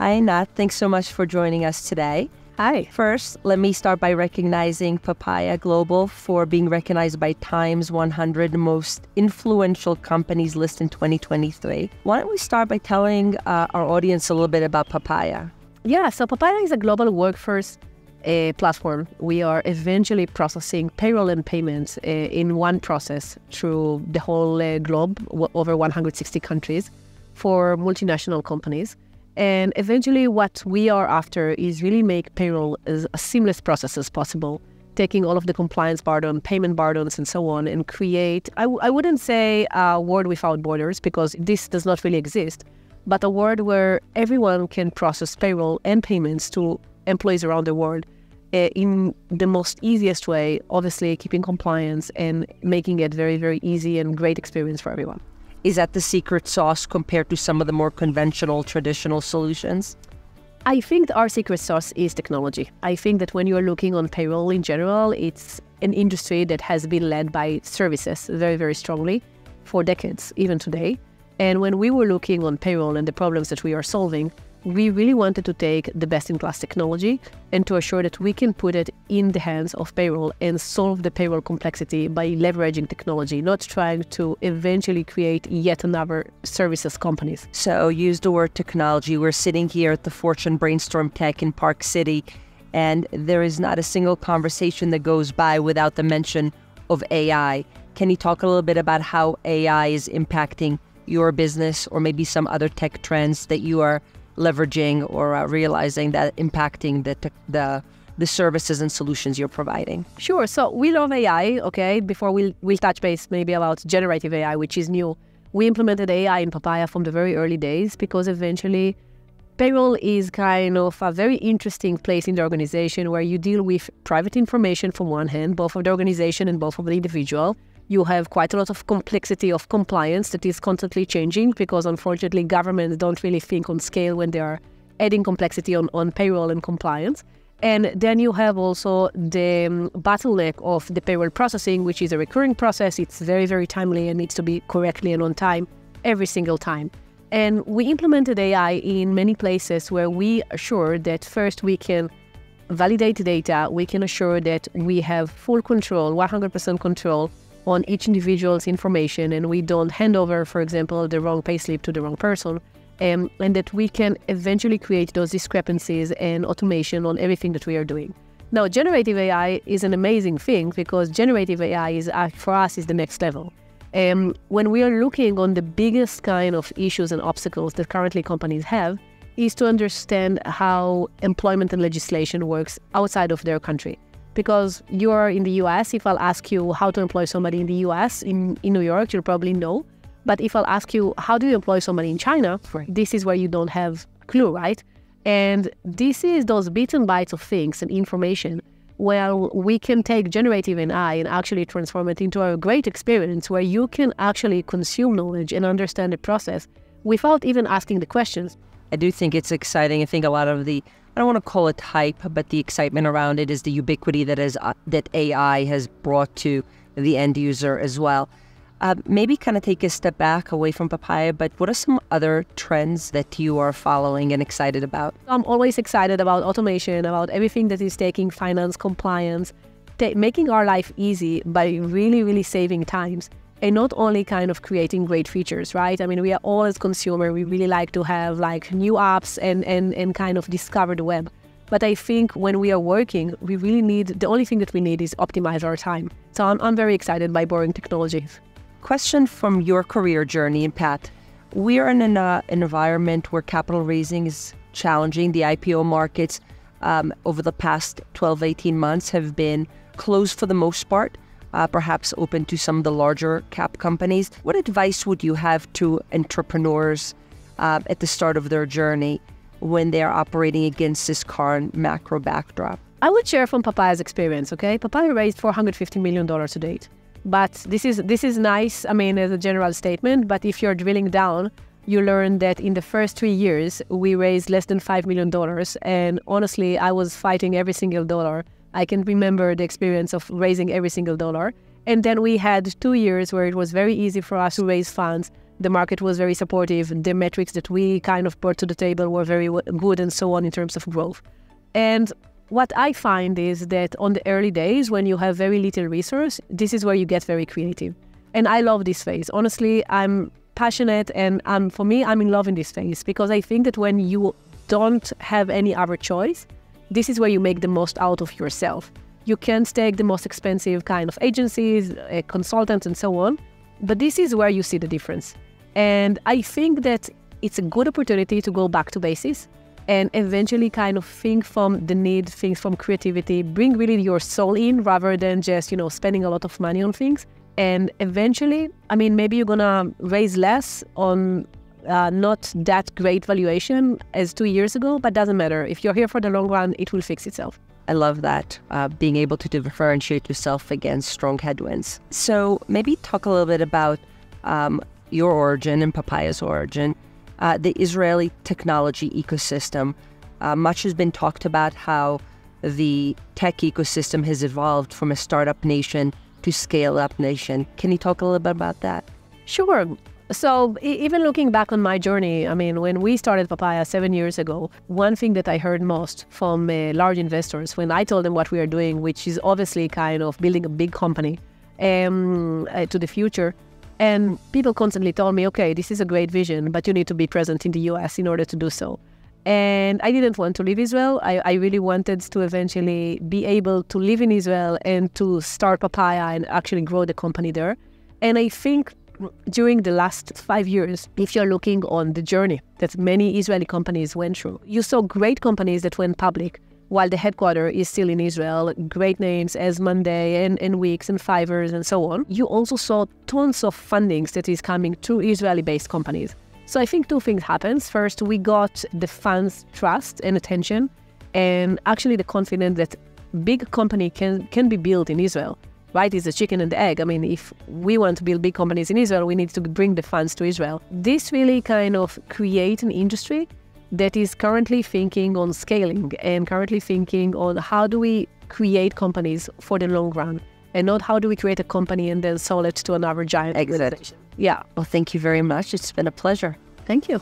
Hi, Eynat. Thanks so much for joining us today. Hi. First, let me start by recognizing Papaya Global for being recognized by Time's 100 Most Influential Companies list in 2023. Why don't we start by telling our audience a little bit about Papaya? Yeah, so Papaya is a global workforce platform. We are eventually processing payroll and payments in one process through the whole globe, over 160 countries for multinational companies. And eventually what we are after is really make payroll as a seamless process as possible, taking all of the compliance burden, payment burdens, and so on, and create, I wouldn't say a world without borders, because this does not really exist, but a world where everyone can process payroll and payments to employees around the world in the most easiest way, obviously keeping compliance and making it very, very easy and great experience for everyone. Is that the secret sauce compared to some of the more conventional, traditional solutions? I think our secret sauce is technology. I think that when you're looking on payroll in general, it's an industry that has been led by services very, very strongly for decades, even today. And when we were looking on payroll and the problems that we are solving, we really wanted to take the best-in-class technology and to assure that we can put it in the hands of payroll and solve the payroll complexity by leveraging technology, not trying to eventually create yet another services companies. So use the word technology. We're sitting here at the Fortune Brainstorm Tech in Park City, and there is not a single conversation that goes by without the mention of AI. Can you talk a little bit about how AI is impacting your business or maybe some other tech trends that you are leveraging or realizing that impacting the services and solutions you're providing? Sure. So we love AI, okay? Before we'll touch base maybe about generative AI, which is new. We implemented AI in Papaya from the very early days because eventually payroll is kind of a very interesting place in the organization where you deal with private information from one hand, both of the organization and both of the individual. You have quite a lot of complexity of compliance that is constantly changing because unfortunately governments don't really think on scale when they are adding complexity on payroll and compliance. And then you have also the bottleneck of the payroll processing, which is a recurring process. It's very, very timely and needs to be correctly and on time every single time. And we implemented AI in many places where we assure that first we can validate data, we can assure that we have full control, 100% control on each individual's information, and we don't hand over, for example, the wrong payslip to the wrong person, and that we can eventually create those discrepancies and automation on everything that we are doing. Now, generative AI is an amazing thing because generative AI is, for us, is the next level. When we are looking on the biggest kind of issues and obstacles that currently companies have, is to understand how employment and legislation works outside of their country. Because you're in the US, if I'll ask you how to employ somebody in the US, in New York, you'll probably know. But if I'll ask you, how do you employ somebody in China? Right. This is where you don't have a clue, right? And this is those bits and bytes of things and information where we can take generative AI and actually transform it into a great experience where you can actually consume knowledge and understand the process without even asking the questions. I do think it's exciting. I think a lot of the, I don't want to call it hype, but the excitement around it is the ubiquity that AI has brought to the end user as well. Maybe kind of take a step back away from Papaya, but what are some other trends that you are following and excited about? I'm always excited about automation, about everything that is taking finance, compliance, making our life easy by really, really saving times. And not only kind of creating great features, right? I mean, we are all as consumer, we really like to have like new apps and kind of discover the web. But I think when we are working, we really need, the only thing that we need is optimize our time. So I'm very excited by borrowing technology. Question from your career journey, and Pat. We are in an environment where capital raising is challenging. The IPO markets over the past 12, 18 months have been closed for the most part. Perhaps open to some of the larger cap companies. What advice would you have to entrepreneurs at the start of their journey when they're operating against this current macro backdrop? I would share from Papaya's experience, okay? Papaya raised $450 million to date. But this is nice, I mean, as a general statement, but if you're drilling down, you learn that in the first 3 years, we raised less than $5 million. And honestly, I was fighting every single dollar. I can remember the experience of raising every single dollar. And then we had 2 years where it was very easy for us to raise funds, The market was very supportive. The metrics that we kind of brought to the table were very good and so on in terms of growth. And what I find is that on the early days, when you have very little resource, this is where you get very creative. And I love this phase. Honestly, I'm passionate, and for me, I'm in love in this phase, because I think that when you don't have any other choice, this is where you make the most out of yourself. You can take the most expensive kind of agencies, consultants, and so on, but this is where you see the difference. And I think that it's a good opportunity to go back to basics and eventually kind of think from the need, think from creativity, bring really your soul in rather than just, spending a lot of money on things. And eventually, maybe you're gonna raise less on not that great valuation as 2 years ago, but doesn't matter. If you're here for the long run, it will fix itself. I love that, being able to differentiate yourself against strong headwinds. So maybe talk a little bit about your origin and Papaya's origin, the Israeli technology ecosystem. Much has been talked about how the tech ecosystem has evolved from a startup nation to scale-up nation. Can you talk a little bit about that? Sure. So even looking back on my journey, when we started Papaya 7 years ago, one thing that I heard most from large investors when I told them what we are doing, which is obviously kind of building a big company to the future, and people constantly told me, okay, this is a great vision, but you need to be present in the US in order to do so. And I didn't want to leave Israel. I really wanted to eventually be able to live in Israel and to start Papaya and actually grow the company there. And I think during the last 5 years, if you're looking on the journey that many Israeli companies went through, you saw great companies that went public while the headquarters is still in Israel, great names as Monday and Wix and Fiverr and so on. You also saw tons of fundings that is coming to Israeli-based companies. So I think two things happened. First, we got the funds' trust and attention, and actually the confidence that big company can be built in Israel. Right? It's the chicken and the egg. If we want to build big companies in Israel, we need to bring the funds to Israel. This really kind of create an industry that is currently thinking on scaling and currently thinking on how do we create companies for the long run, and not how do we create a company and then sell it to another giant organization. Yeah. Well, thank you very much. It's been a pleasure. Thank you.